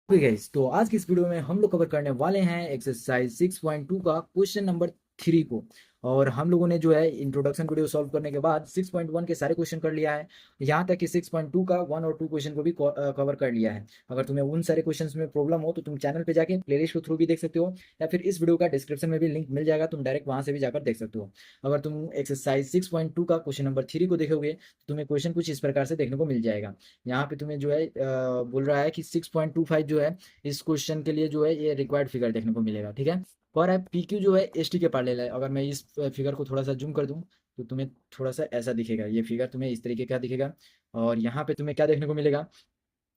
Okay guys, तो आज की इस वीडियो में हम लोग कवर करने वाले हैं एक्सरसाइज 6.2 का क्वेश्चन नंबर 3 को। और हम लोगों ने जो है इंट्रोडक्शन वीडियो सॉल्व करने के बाद 6.1 के सारे क्वेश्चन कर लिया है। यहाँ तक कि 6.2 का 1 और 2 क्वेश्चन को भी कवर कर लिया है। अगर तुम्हें उन सारे क्वेश्चंस में प्रॉब्लम हो तो तुम चैनल पे जाके प्लेलिस्ट के थ्रू भी देख सकते हो, या फिर इस वीडियो का डिस्क्रिप्शन में भी लिंक मिल जाएगा, तुम डायरेक्ट वहाँ से भी जाकर देख सकते हो। अगर तुम एक्सरसाइज 6.2 का क्वेश्चन नंबर 3 को देखोगे तो तुम्हें क्वेश्चन कुछ इस प्रकार से देखने को मिल जाएगा। यहाँ पे तुम्हें जो है बोल रहा है कि 6.25 जो है इस क्वेश्चन के लिए जो है ये रिक्वायर्ड फिगर देखने को मिलेगा। ठीक है, और है पी क्यू जो है एस टी के पैरेलल है। अगर मैं इस फिगर को थोड़ा सा जूम कर दूं तो तुम्हें थोड़ा सा ऐसा दिखेगा, ये फिगर तुम्हें इस तरीके का दिखेगा। और यहाँ पे तुम्हें क्या देखने को मिलेगा,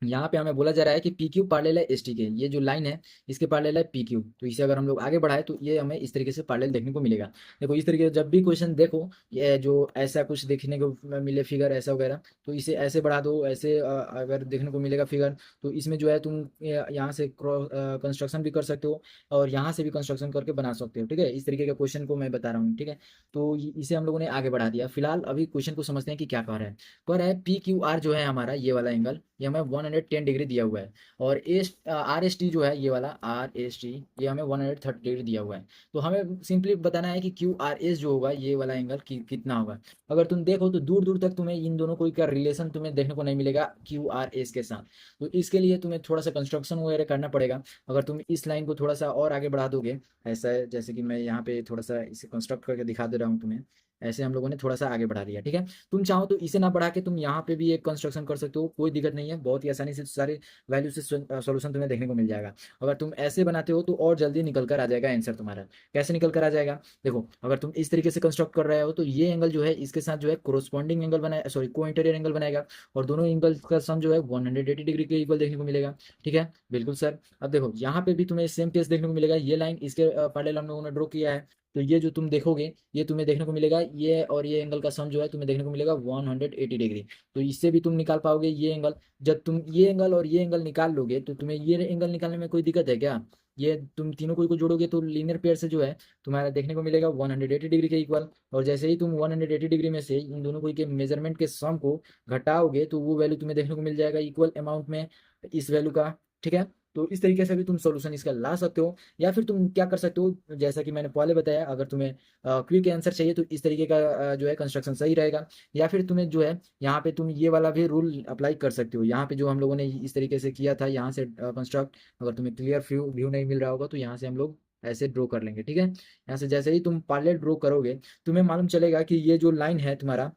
यहाँ पे हमें बोला जा रहा है कि पी क्यू पैरेलल है एस टी के, ये जो लाइन है इसके पैरेलल है पी क्यू। तो इसे अगर हम लोग आगे बढ़ाए तो ये हमें इस तरीके से पैरेलल देखने को मिलेगा। देखो इस तरीके से जब भी क्वेश्चन देखो, ये जो ऐसा कुछ देखने को मिले फिगर ऐसा वगैरह, तो इसे ऐसे बढ़ा दो, ऐसे अगर देखने को मिलेगा फिगर तो इसमें जो है तुम यहाँ से कंस्ट्रक्शन भी कर सकते हो और यहाँ से भी कंस्ट्रक्शन करके बना सकते हो। ठीक है, इस तरीके के क्वेश्चन को मैं बता रहा हूँ। ठीक है, तो इसे हम लोगों ने आगे बढ़ा दिया। फिलहाल अभी क्वेश्चन को समझते हैं कि क्या कह रहा है। कह रहा है पी क्यू आर जो है हमारा ये वाला एंगल, ये हमें 110 डिग्री दिया हुआ है। और एस आर एस टी जो है ये वाला आर एस टी, ये हमें 130 डिग्री दिया हुआ है। तो हमें सिंपली बताना है कि क्यू आर एस जो होगा ये वाला एंगल कितना होगा। अगर तुम देखो तो दूर दूर तक तुम्हें इन दोनों कोई का रिलेशन तुम्हें देखने को नहीं मिलेगा क्यू आर एस के साथ। तो इसके लिए तुम्हें थोड़ा सा कंस्ट्रक्शन वगैरह करना पड़ेगा। अगर तुम इस लाइन को थोड़ा सा और आगे बढ़ा दोगे, ऐसा है जैसे कि मैं यहाँ पे थोड़ा सा इसे कंस्ट्रक्ट करके दिखा दे रहा हूँ तुम्हें, ऐसे हम लोगों ने थोड़ा सा आगे बढ़ा दिया। ठीक है, तुम चाहो तो इसे ना बढ़ा के तुम यहाँ पे भी एक कंस्ट्रक्शन कर सकते हो, कोई दिक्कत नहीं है। बहुत ही आसानी से सारे वैल्यू से सॉल्यूशन तुम्हें देखने को मिल जाएगा। अगर तुम ऐसे बनाते हो तो और जल्दी निकल कर आ जाएगा आंसर तुम्हारा। कैसे निकल कर आ जाएगा, देखो अगर तुम इस तरीके से कंस्ट्रक्ट कर रहे हो तो ये एंगल जो है इसके साथ जो है कोरोस्पॉन्डिंग एंगल बनाए, सॉरी को इंटीरियर एंगल बनाएगा। और दोनों एंगल का सम जो है 180 डिग्री के इक्वल देखने को मिलेगा। ठीक है, बिल्कुल सर। अब देखो यहाँ पे भी तुम्हें सेम केस देखने को मिलेगा, ये लाइन इसके पैरेलल हम लोगों ने ड्रॉ किया है। तो ये जो तुम देखोगे ये तुम्हें देखने को मिलेगा, ये और ये एंगल का सम जो है तुम्हें देखने को मिलेगा 180 डिग्री। तो इससे भी तुम निकाल पाओगे ये एंगल। जब तुम ये एंगल और ये एंगल निकाल लोगे तो तुम्हें ये एंगल निकालने में कोई दिक्कत है क्या। ये तुम तीनों को जोड़ोगे तो लीनियर पेयर से जो है तुम्हारा देखने को मिलेगा 180 डिग्री के इक्वल। और जैसे ही तुम 180 डिग्री में से इन दोनों को के मेजरमेंट के सम को घटाओगे तो वो वैल्यू तुम्हें देखने को मिल जाएगा इक्वल अमाउंट में इस वैल्यू का। ठीक है, तो इस तरीके से भी तुम सॉल्यूशन इसका ला सकते हो। या फिर तुम क्या कर सकते हो, जैसा कि मैंने पहले बताया, अगर तुम्हें क्विक आंसर चाहिए तो इस तरीके का जो है कंस्ट्रक्शन सही रहेगा। या फिर तुम्हें जो है यहाँ पे तुम ये वाला भी रूल अप्लाई कर सकते हो। यहाँ पे जो हम लोगों ने इस तरीके से किया था यहाँ से कंस्ट्रक्ट, अगर तुम्हें क्लियर व्यू नहीं मिल रहा होगा तो यहाँ से हम लोग ऐसे ड्रॉ कर लेंगे। ठीक है, यहाँ से जैसे ही तुम पैरेलल ड्रॉ करोगे तुम्हें मालूम चलेगा कि ये जो लाइन है तुम्हारा,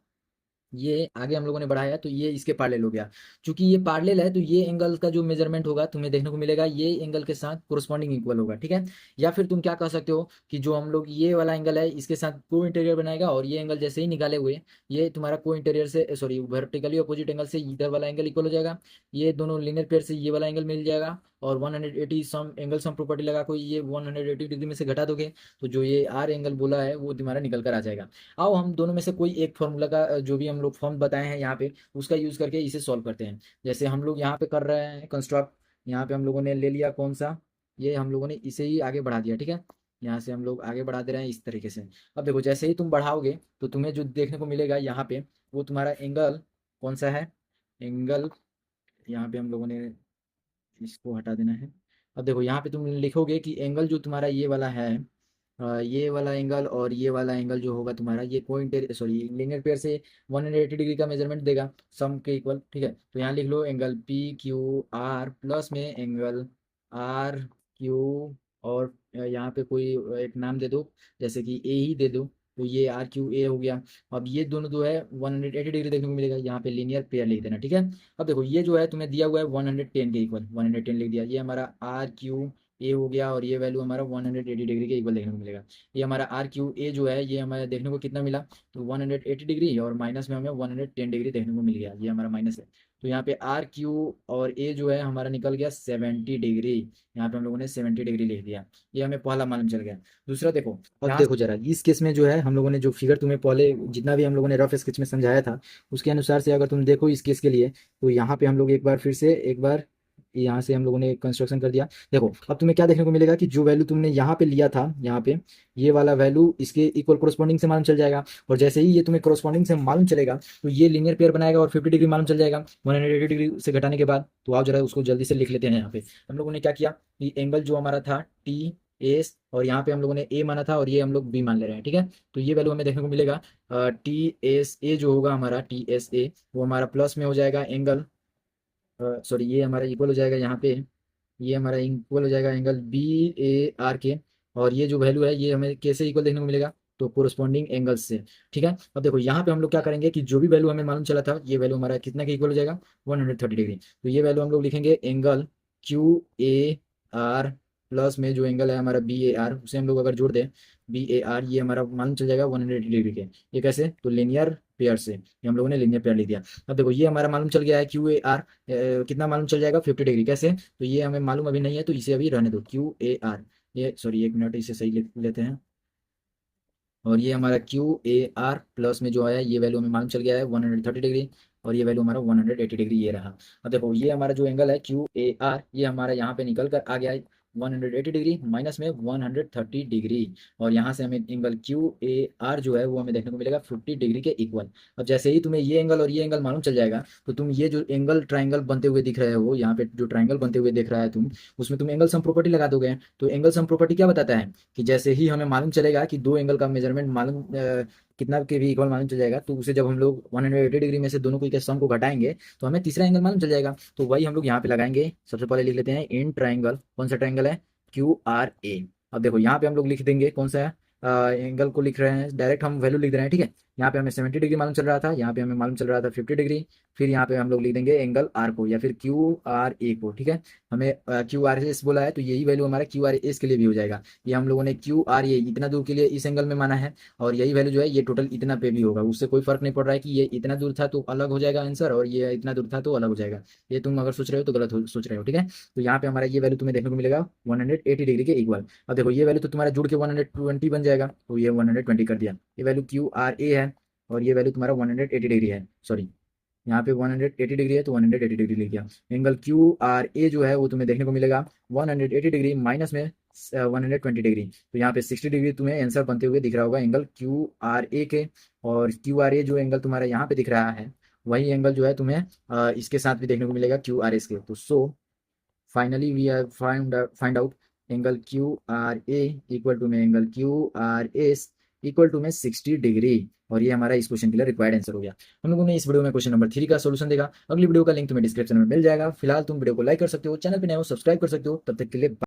ये आगे हम लोगों ने बढ़ाया तो ये इसके पैरेलल हो गया। चूंकि ये पैरेलल है तो ये एंगल का जो मेजरमेंट होगा तुम्हें देखने को मिलेगा ये एंगल के साथ कोरस्पॉन्डिंग इक्वल होगा। ठीक है, या फिर तुम क्या कह सकते हो कि जो हम लोग ये वाला एंगल है इसके साथ को इंटीरियर बनाएगा, और ये एंगल जैसे ही निकाले हुए ये तुम्हारा को इंटीरियर से, सॉरी वर्टिकली अपोजिट एंगल से इधर वाला एंगल इक्वल हो जाएगा। ये दोनों लीनियर पेयर से ये वाला एंगल मिल जाएगा। और 180 सम एंगल सम प्रॉपर्टी लगा कोई ये 180 डिग्री में से घटा दोगे तो जो ये आर एंगल बोला है वो तुम्हारा निकल कर आ जाएगा। आओ हम दोनों में से कोई एक फॉर्मूला का जो भी हम लोग फॉर्म बताए हैं यहाँ पे उसका यूज करके इसे सॉल्व करते हैं। जैसे हम लोग यहाँ पे कर रहे हैं कंस्ट्रक्ट, यहाँ पे हम लोगों ने ले लिया कौन सा, ये हम लोगों ने इसे ही आगे बढ़ा दिया। ठीक है, यहाँ से हम लोग आगे बढ़ा दे रहे हैं इस तरीके से। अब देखो जैसे ही तुम बढ़ाओगे तो तुम्हें जो देखने को मिलेगा यहाँ पे वो तुम्हारा एंगल कौन सा है, एंगल यहाँ पे हम लोगों ने इसको हटा देना है। अब देखो यहाँ पे तुम लिखोगे कि एंगल जो तुम्हारा ये वाला है, ये वाला एंगल और ये वाला एंगल जो होगा तुम्हारा ये कोइंटर सॉरी लीनियर पेयर से 180 डिग्री का मेजरमेंट देगा सम के इक्वल। ठीक है, तो यहाँ लिख लो angle P Q R plus में एंगल आर क्यू, और यहाँ पे कोई एक नाम दे दो, जैसे कि ए ही दे दो। तो ये आर क्यू ए हो गया। अब ये दोनों जो है 180 डिग्री देखने को मिलेगा, यहाँ पे लीनियर पेयर लिख देना। ठीक है, अब देखो ये जो है तुम्हें दिया हुआ है 110 के इक्वल, 110 लिख दिया, ये हमारा आर क्यू ए हो गया। और ये वैल्यू हमारा 180 डिग्री के इक्वल देखने को मिलेगा। ये हमारा आर क्यू ए जो है ये हमारे देखने को कितना मिला, तो 180 डिग्री और माइनस में हमें 110 डिग्री देखने को मिल गया, ये हमारा माइनस है। तो यहाँ पे आर क्यू और ए जो है हमारा निकल गया 70 डिग्री। यहाँ पे हम लोगों ने 70 डिग्री लिख दिया, ये हमें पहला मालूम चल गया। दूसरा देखो, अब यहाँ देखो जरा इस केस में जो है हम लोगों ने जो फिगर तुम्हें पहले जितना भी हम लोगों ने रफ स्केच में समझाया था उसके अनुसार से अगर तुम देखो इस केस के लिए, तो यहाँ पे हम लोग एक बार फिर से एक बार यहाँ से हम लोगों ने कंस्ट्रक्शन कर दिया। देखो अब तुम्हें क्या देखने को मिलेगा कि जो वैल्यू तुमने यहाँ पे लिया था, यहाँ पे ये वाला वैल्यू इसके इक्वल कोरस्पॉन्डिंग से मालूम चल जाएगा, और जैसे ही ये तुम्हें कोरस्पॉन्डिंग से मालूम चलेगा तो ये लीनियर पेयर बनाएगा और 50 डिग्री मालूम चल जाएगा 180 डिग्री से घटाने के बाद। तो आओ जरा उसको जल्दी से लिख लेते हैं। यहाँ पे हम लोगों ने क्या किया कि एंगल जो हमारा था टी एस, और यहाँ पे हम लोगों ने ए माना था और ये हम लोग बी मान ले रहे हैं, ठीक है। तो ये वैल्यू हमें देखने को मिलेगा टी एस ए जो होगा हमारा टी एस ए, वो हमारा प्लस में हो जाएगा एंगल, सॉरी ये हमारा इक्वल हो जाएगा यहाँ पे, ये हमारा इक्वल हो जाएगा एंगल बी ए आर के, और ये जो वैल्यू है ये हमें कैसे इक्वल देखने को मिलेगा, तो कोरस्पॉन्डिंग एंगल्स से, ठीक है। अब देखो यहाँ पे हम लोग क्या करेंगे कि जो भी वैल्यू हमें मालूम चला था ये वैल्यू हमारा कितना के इक्वल हो जाएगा 130 डिग्री। तो ये वैल्यू हम लोग लिखेंगे angle Q A R plus में जो एंगल है हमारा बी ए आर, उसे हम लोग अगर जोड़ दें बी ए आर, ये हमारा मालूम चल जाएगा 180 डिग्री के। ये कैसे, तो लीनियर पेयर से, ये हम लोगों ने लीनियर पेयर लिख दिया। अब देखो ये हमारा मालूम चल गया है क्यू ए आर कितना मालूम चल जाएगा 50 डिग्री, कैसे, तो ये हमें मालूम अभी नहीं है तो इसे अभी रहने दो क्यू ए आर, ये सॉरी एक मिनट इसे सही लिख लेते हैं। और ये हमारा क्यू ए आर प्लस में जो है ये वैल्यू हमें मालूम चल गया है 130 डिग्री, और ये वैल्यू हमारा 180 डिग्री ये रहा। अब देखो ये हमारा जो एंगल है क्यू ए आर ये हमारा यहाँ पे निकल कर आ गया है 180 डिग्री माइनस में 130 डिग्री, और यहाँ से हमें एंगल क्यू ए आर जो है वो हमें देखने को मिलेगा 50 डिग्री के इक्वल। अब जैसे ही तुम्हें ये एंगल और ये एंगल मालूम चल जाएगा तो तुम ये जो एंगल ट्राइंगल बनते हुए दिख रहे हो, यहाँ पे जो ट्राइंगल बनते हुए दिख रहा है तुम, उसमें तुम एंगल सम प्रॉपर्टी लगा दोगे। तो एंगल सम प्रॉपर्टी क्या बताता है कि जैसे ही हमें मालूम चलेगा कि दो एंगल का मेजरमेंट मालूम कितना के भी इक्वल मालूम चल जाएगा, तो उसे जब हम लोग 180 डिग्री में से दोनों को के सम को घटाएंगे तो हमें तीसरा एंगल मालूम चल जाएगा। तो वही हम लोग यहाँ पे लगाएंगे। सबसे पहले लिख लेते हैं इन ट्राइंगल, कौन सा ट्राइंगल है, क्यू आर ए। अब देखो यहाँ पे हम लोग लिख देंगे कौन सा एंगल को लिख रहे हैं, डायरेक्ट हम वैल्यू लिख रहे हैं, ठीक है। यहाँ पे हमें 70 डिग्री मालूम चल रहा था, यहाँ पे हमें मालूम चल रहा था 50 डिग्री। फिर यहाँ पे हम लोग लिख देंगे एंगल आर को या फिर क्यू आर ए को, ठीक है। हमें क्यू आर एस बोला है तो यही वैल्यू हमारा क्यू आर एस के लिए भी हो जाएगा। ये हम लोगों ने क्यू आर ए इतना दूर के लिए इस एंगल में माना है, और यही वैल्यू जो है ये टोटल इतना पे भी होगा। उससे कोई फर्क नहीं पड़ रहा है कि ये इतना दूर था तो अलग हो जाएगा आंसर, और ये इतना दूर था तो अलग हो जाएगा। ये तुम अगर सोच रहे हो तो गलत सोच रहे हो, ठीक है। तो यहाँ पे हमारा ये वैल्यू तुम्हें देखने को मिलेगा 180 डिग्री के इक्वल। अब देखो ये वैल्यू तो तुम्हारा जुड़ के 120 बन जाएगा, तो ये 120 कर दिया। ये वैल्यू क्यू आर ए है और ये वैल्यू तुम्हारा 180 डिग्री है, सॉरी यहाँ पे 180 डिग्री है तो 180 डिग्री लिख दिया। एंगल क्यू आर ए जो है वो तुम्हें देखने को मिलेगा 180 डिग्री माइनस में 120 डिग्री। तो यहाँ पे 60 डिग्री तुम्हें आंसर बनते हुए दिख रहा होगा एंगल क्यू आर ए के। और क्यू आर ए जो एंगल तुम्हारा यहाँ पे दिख रहा है वही एंगल जो है तुम्हें इसके साथ भी देखने को मिलेगा क्यू आर एस के। तो so finally we have find out angle Q R A equal to में angle Q R S equal to में 60 डिग्री। और ये हमारा इस क्वेश्चन के लिए रिक्वायर्ड आंसर हो गया। हम लोगों ने इस वीडियो में क्वेश्चन नंबर 3 का सॉल्यूशन देखा। अगली वीडियो का लिंक तुम्हें डिस्क्रिप्शन में मिल जाएगा। फिलहाल तुम वीडियो को लाइक कर सकते हो, चैनल पे नए हो सब्सक्राइब कर सकते हो। तब तक के लिए